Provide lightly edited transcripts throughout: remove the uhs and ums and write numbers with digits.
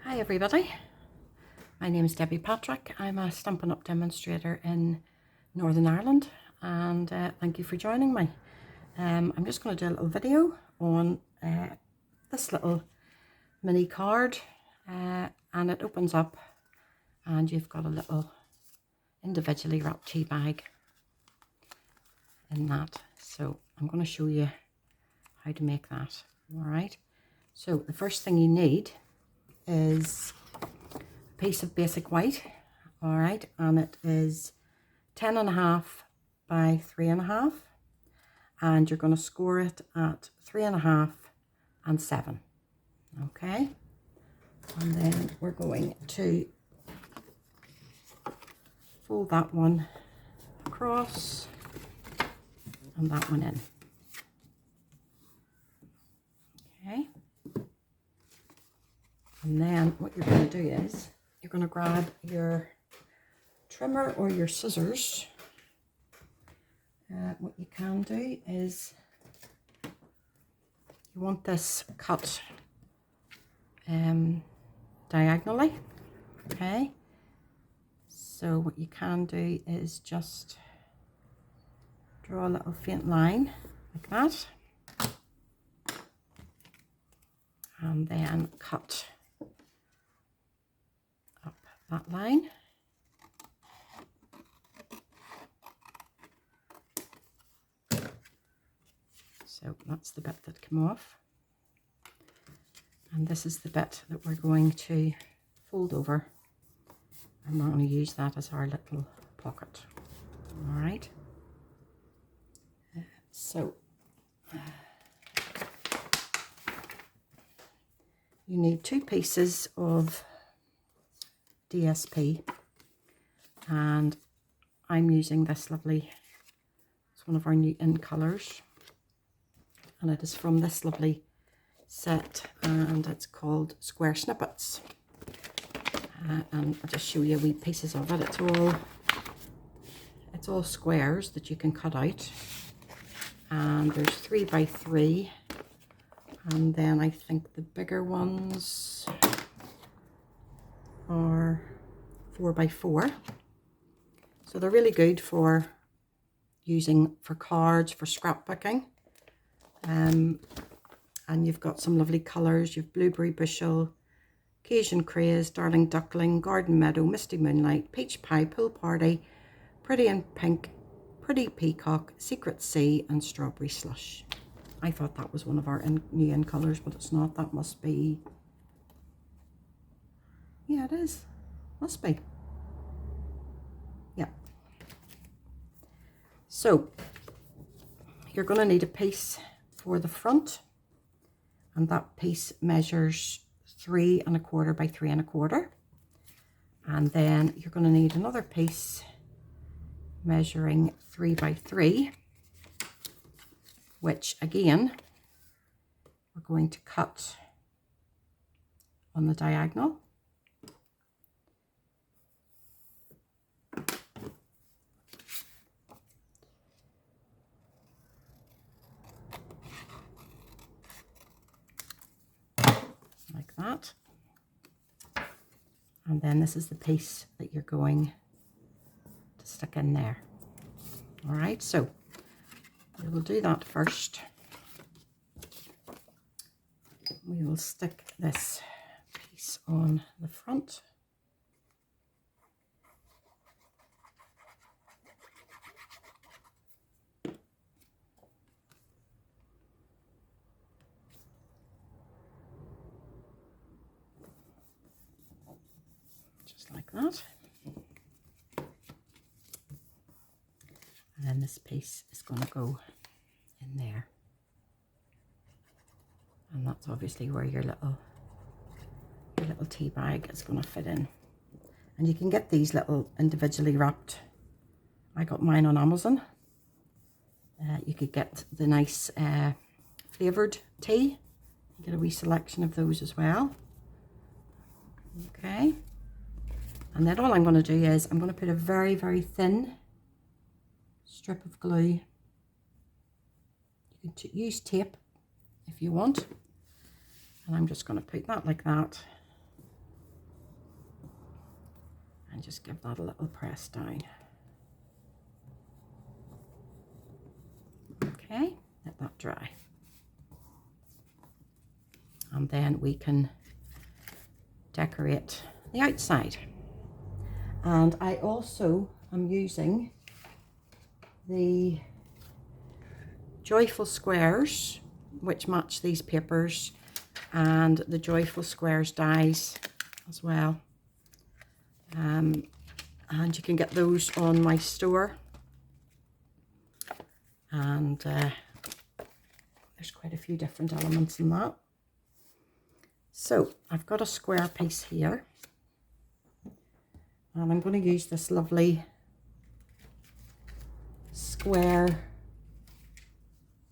Hi everybody, my name is Debbie Patrick. I'm a Stampin' Up! Demonstrator in Northern Ireland and thank you for joining me. I'm just going to do a little video on this little mini card and it opens up and you've got a little individually wrapped tea bag in that. So I'm going to show you how to make that. Alright, so the first thing you need is a piece of basic white, all right, and it is 10.5 by 3.5, and you're going to score it at 3.5 and 7. Okay, and then we're going to fold that one across and that one in. Okay. And then what you're going to do is you're going to grab your trimmer or your scissors. What you can do is you want this cut diagonally. Okay. So what you can do is just draw a little faint line like that. And then cut up that line. So that's the bit that came off. And this is the bit that we're going to fold over. And we're going to use that as our little pocket. All right. So you need 2 pieces of DSP, and I'm using this lovely, it's one of our new in colours, and it is from this lovely set, and it's called Square Snippets. And I'll just show you wee pieces of it. It's all squares that you can cut out, and there's 3 by 3. And then I think the bigger ones are 4 by 4. So they're really good for using for cards, for scrapbooking. And you've got some lovely colours. You've Blueberry Bushel, Cajun Craze, Darling Duckling, Garden Meadow, Misty Moonlight, Peach Pie, Pool Party, Pretty in Pink, Pretty Peacock, Secret Sea, and Strawberry Slush. I thought that was one of our new in colours, but it's not. That must be, yeah, it is. Must be. Yeah. So you're going to need a piece for the front, and that piece measures 3.25 by 3.25. And then you're going to need another piece measuring 3 by 3. Which again, we're going to cut on the diagonal. Like that. And then this is the piece that you're going to stick in there. All right, so we will do that first. We will stick this piece on the front. Just like that. And then this piece is going to go in there. And that's obviously where your little tea bag is going to fit in. And you can get these little individually wrapped. I got mine on Amazon. You could get the nice flavoured tea. You get a wee selection of those as well. Okay. And then all I'm going to do is I'm going to put a very, very thin strip of glue. You can use tape if you want. And I'm just going to put that like that and just give that a little press down. Okay, let that dry. And then we can decorate the outside. And I also am using the Joyful Squares, which match these papers, and the Joyful Squares dies as well. And you can get those on my store. And there's quite a few different elements in that. So I've got a square piece here, and I'm going to use this lovely square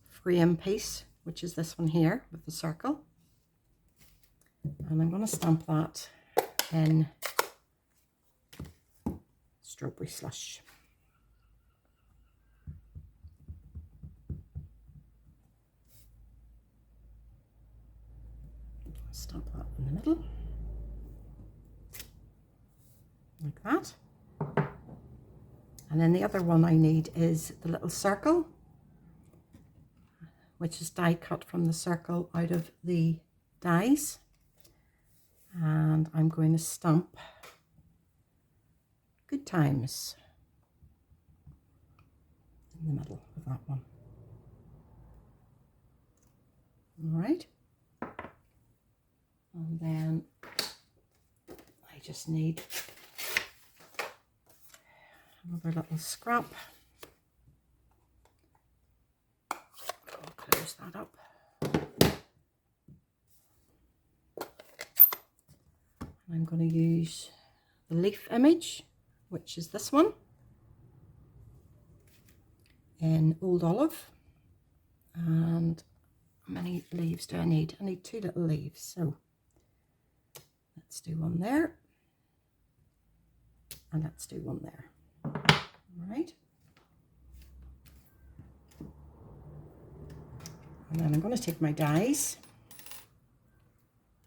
frame piece, which is this one here with the circle, and I'm going to stamp that in strawberry slush. Stamp that in the middle, like that. And then the other one I need is the little circle, which is die cut from the circle out of the dies. And I'm going to stamp Good Times in the middle of that one. All right. And then I just need another little scrap. I'll close that up. And I'm going to use the leaf image, which is this one, in Old Olive. And how many leaves do I need? I need 2 little leaves, so let's do one there, and let's do one there. All right. And then I'm going to take my dies,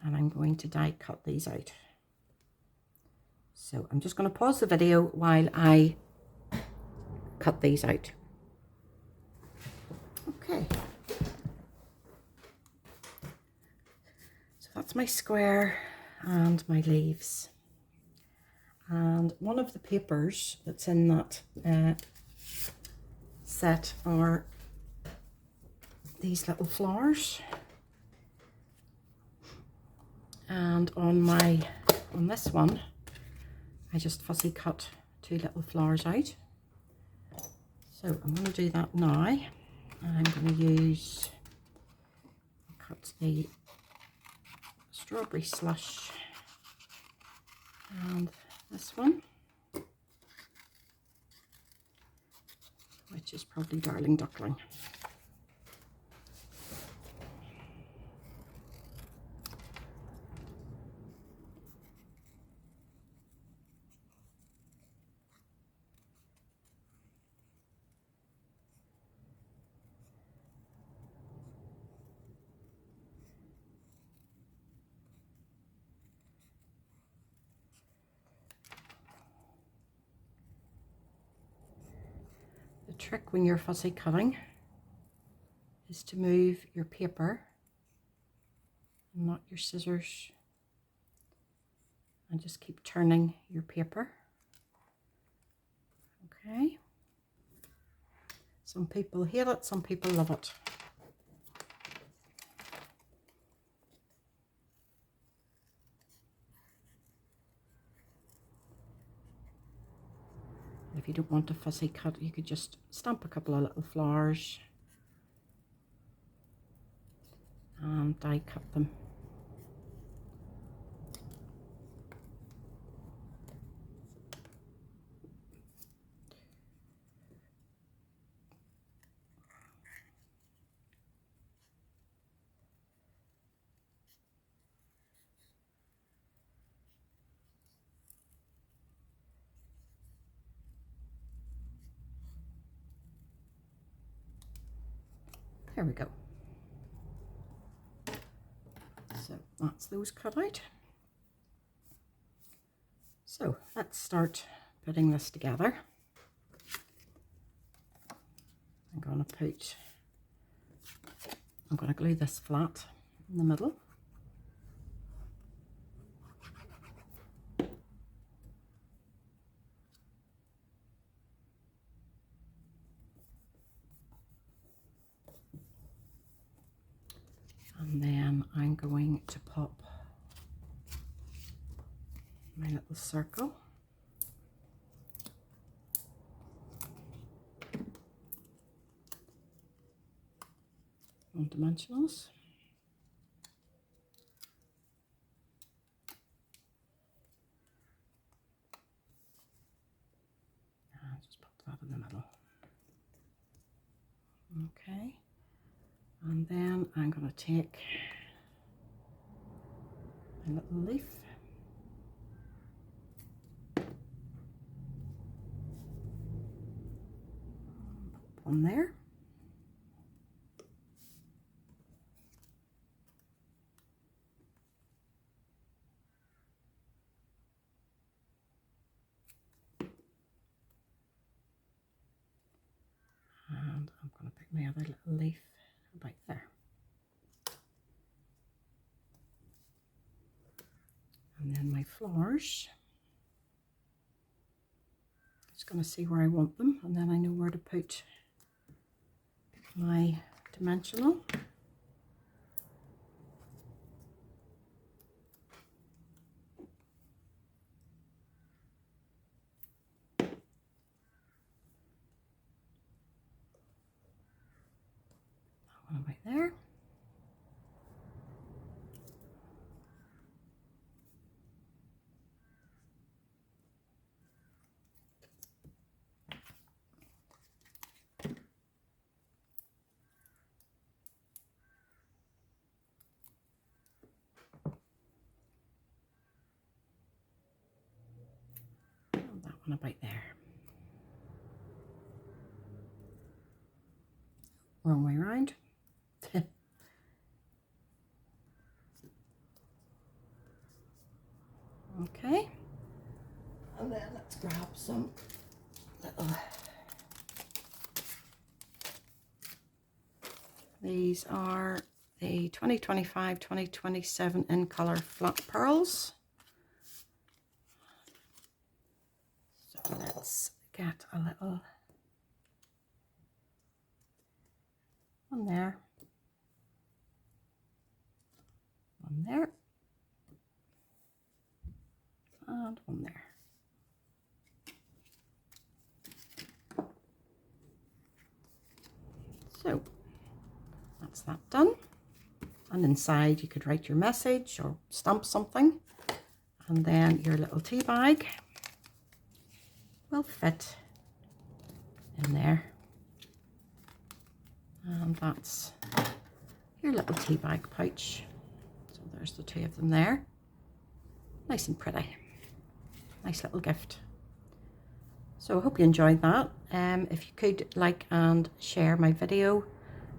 and I'm going to die cut these out. So I'm just going to pause the video while I cut these out. Okay. So that's my square and my leaves. And one of the papers that's in that set are these little flowers. And on this one, I just fussy cut 2 little flowers out. So I'm going to do that now. And I'm going to cut the strawberry slush and this one, which is probably Darling Duckling. The trick when you're fussy cutting is to move your paper and not your scissors, and just keep turning your paper. Okay. Some people hate it, some people love it. If you don't want a fussy cut, you could just stamp a couple of little flowers and die cut them. There we go. So that's those cut out. So let's start putting this together. I'm going to glue this flat in the middle. And then I'm going to pop my little circle. On dimensionals. And just pop that in the middle. Okay. And then I'm going to take my little leaf. Pop one there. And I'm going to pick my other little leaf about there. And then my flowers. Just going to see where I want them, and then I know where to put my dimensional. That one right there. That one about there. Wrong way around. Okay. And then let's grab some little... These are the 2025-2027 in colour flat pearls. So let's get a little one there, one there, and one there. So that's that done. And inside you could write your message or stamp something, and then your little tea bag will fit in there. And that's your little tea bag pouch. So there's the two of them there. Nice and pretty. Nice little gift. So I hope you enjoyed that. If you could like and share my video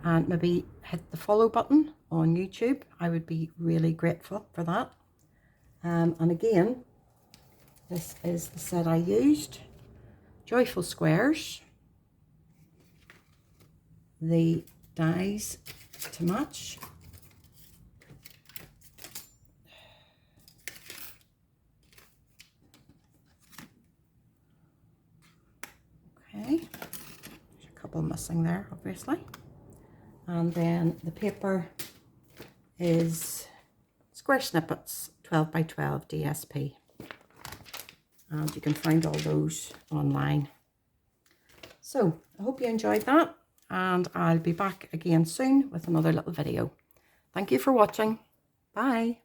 and maybe hit the follow button on YouTube, I would be really grateful for that. And again, this is the set I used. Joyful Squares. The dies to match. Okay, there's a couple missing there, obviously. And then the paper is Square Snippets 12 by 12 DSP. And you can find all those online. So I hope you enjoyed that, and I'll be back again soon with another little video. Thank you for watching. Bye.